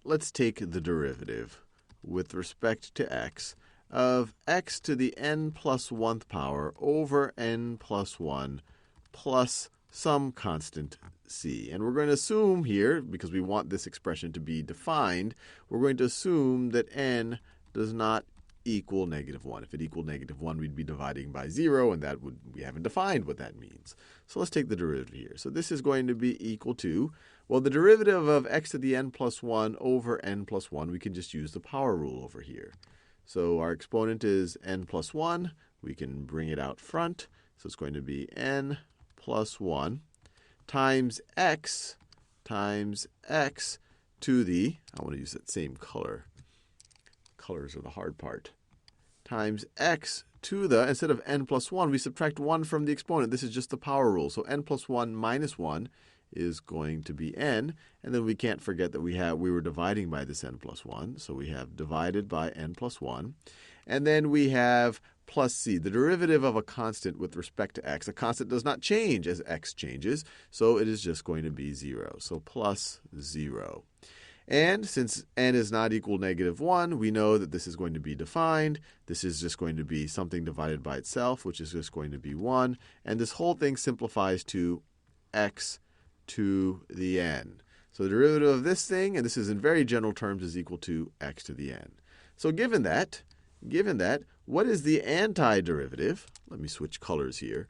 let's take the derivative with respect to x of x to the n plus 1th power over n plus 1 plus some constant c. And we're going to assume here, because we want this expression to be defined, we're going to assume that n does not equal -1. If it equaled -1, we'd be dividing by 0, and we haven't defined what that means. So let's take the derivative here. So this is going to be equal to, well, the derivative of x to the n plus 1 over n plus 1, we can just use the power rule over here. So our exponent is n plus 1. We can bring it out front. So it's going to be n plus 1 times x to the, I want to use that same color. Colors are the hard part. Times x to the, instead of n plus 1, we subtract 1 from the exponent. This is just the power rule. So n plus 1 minus 1 is going to be n. And then we can't forget that we were dividing by this n plus 1. So we have divided by n plus 1. And then we have plus c, the derivative of a constant with respect to x. A constant does not change as x changes, so it is just going to be 0. So plus 0. And since n is not equal -1, we know that this is going to be defined. This is just going to be something divided by itself, which is just going to be 1. And this whole thing simplifies to x to the n. So the derivative of this thing, and this is in very general terms, is equal to x to the n. So given that, what is the antiderivative? Let me switch colors here.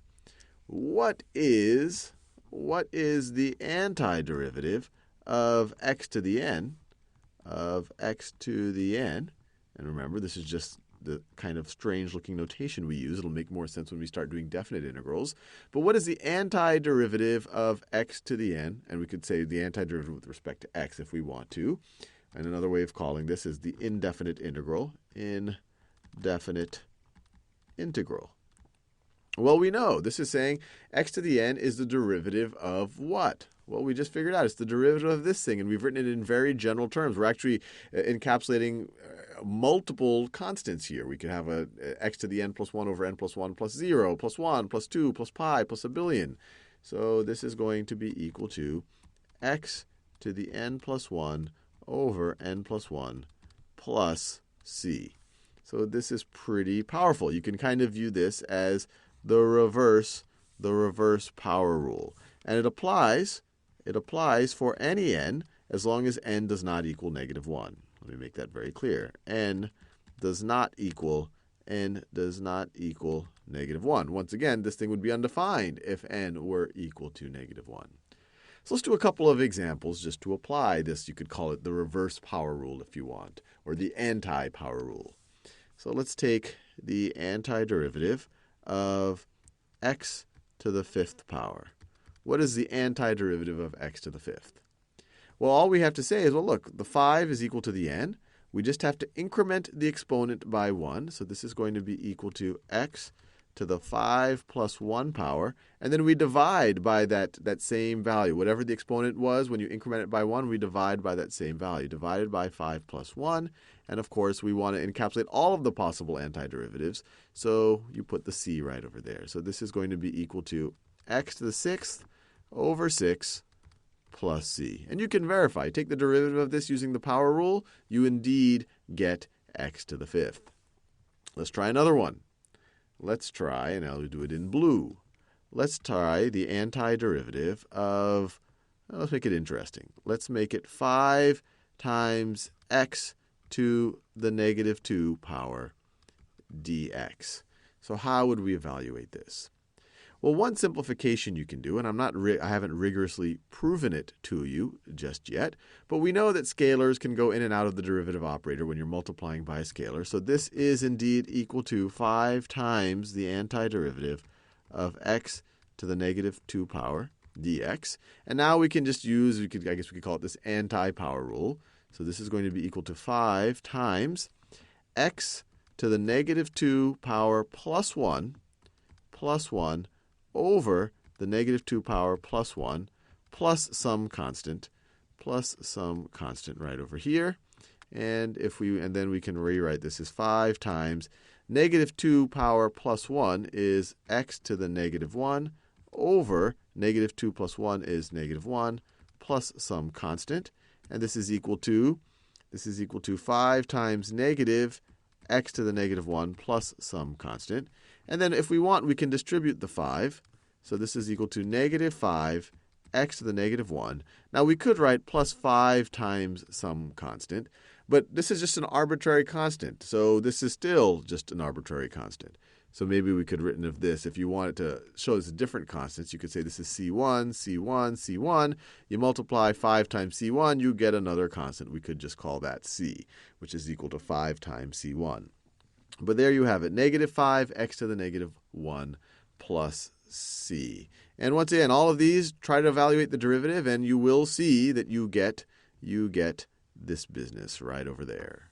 What is the antiderivative of x to the n, and remember, this is just the kind of strange-looking notation we use. It'll make more sense when we start doing definite integrals. But what is the antiderivative of x to the n? And we could say the antiderivative with respect to x if we want to. And another way of calling this is the indefinite integral. Indefinite integral. Well, we know this is saying x to the n is the derivative of what? Well, we just figured out it's the derivative of this thing, and we've written it in very general terms. We're actually encapsulating multiple constants here. We could have a x to the n plus 1 over n plus 1 plus 0 plus 1 plus 2 plus pi plus a billion. So this is going to be equal to x to the n plus 1 over n plus 1 plus c. So this is pretty powerful. You can kind of view this as the reverse power rule. And it applies for any n as long as n does not equal -1. Let me make that very clear. N does not equal -1. Once again, this thing would be undefined if n were equal to -1. So let's do a couple of examples just to apply this. You could call it the reverse power rule if you want, or the anti-power rule. So let's take the antiderivative of x to the 5th power. What is the antiderivative of x to the 5th? Well, all we have to say is, well, look, the 5 is equal to the n. We just have to increment the exponent by 1. So this is going to be equal to x to the 5 plus 1 power. And then we divide by that same value. Whatever the exponent was, when you increment it by 1, we divide by that same value, divided by 5 plus 1. And, of course, we want to encapsulate all of the possible antiderivatives. So you put the c right over there. So this is going to be equal to x to the 6th over 6 plus c. And you can verify. Take the derivative of this using the power rule. You indeed get x to the 5th. Let's try another one. Let's try, and I'll do it in blue. Let's try the antiderivative of, let's make it interesting. Let's make it 5 times x to the -2 power dx. So how would we evaluate this? Well, one simplification you can do, and I haven't rigorously proven it to you just yet, but we know that scalars can go in and out of the derivative operator when you're multiplying by a scalar. So this is indeed equal to 5 times the antiderivative of x to the -2 power dx. And now we can just use, I guess we could call it this anti-power rule. So this is going to be equal to 5 times x to the -2 power plus 1 over the -2 power plus 1 plus some constant right over here. And then we can rewrite this as 5 times -2 power plus 1 is x to the -1 over -2 plus 1 is -1 plus some constant. And this is equal to This is equal to 5 times negative x to the negative 1 plus some constant. And then if we want, we can distribute the 5. So this is equal to negative 5 x to the negative 1. Now we could write plus 5 times some constant, but this is just an arbitrary constant. So this is still just an arbitrary constant. So maybe we could have written of this, if you wanted to show this different constants, you could say this is C1, C1, C1. You multiply 5 times C1, you get another constant. We could just call that C, which is equal to 5 times C1. But there you have it, negative 5 x to the negative 1 plus C. And once again, all of these, try to evaluate the derivative, and you will see that you get this business right over there.